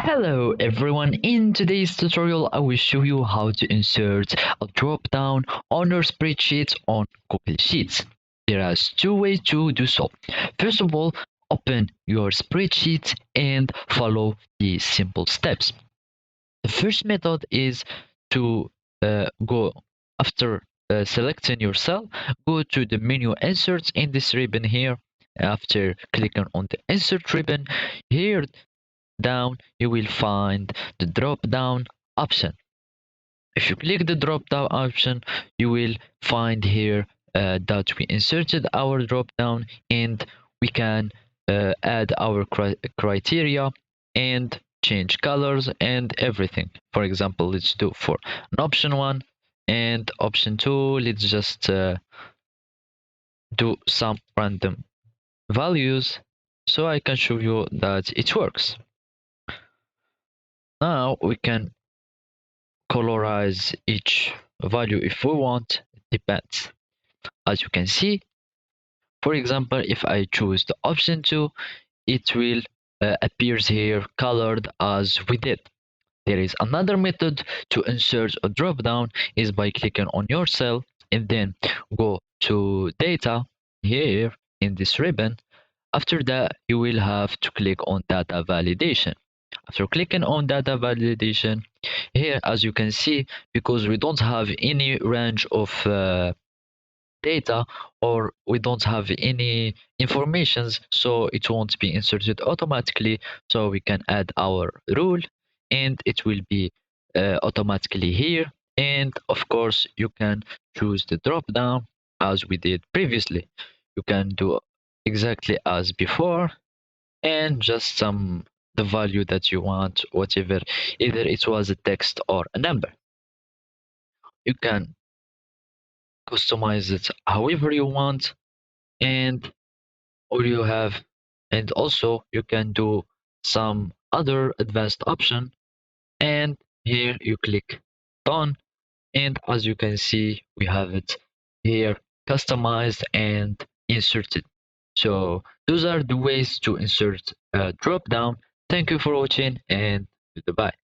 Hello everyone, in today's tutorial I will show you how to insert a drop down on your spreadsheet on Google Sheets. There are two ways to do so. First of all, open your spreadsheet and follow the simple steps. The first method is to go after selecting your cell, go to the menu inserts in this ribbon here. After clicking on the insert ribbon, here down you will find the drop down option. If you click the drop down option, you will find here that we inserted our drop down, and we can add our criteria and change colors and everything. For example, let's do for an option 1 and option 2. Let's just do some random values so I can show you that it works. Now we can colorize each value if we want. It depends. As you can see, for example, if I choose the option 2, it will appears here colored as we did. There is another method to insert a drop down is by clicking on your cell and then go to data here in this ribbon. After that, you will have to click on data validation. After clicking on data validation, here as you can see, because we don't have any range of data, or we don't have any informations, so it won't be inserted automatically. So we can add our rule and it will be automatically here. And of course you can choose the drop down as we did previously. You can do exactly as before and just some the value that you want, whatever, either it was a text or a number. You can customize it however you want, and all you have, and also you can do some other advanced option, and here you click done, and as you can see we have it here customized and inserted. So those are the ways to insert a drop down. Thank you for watching, and goodbye.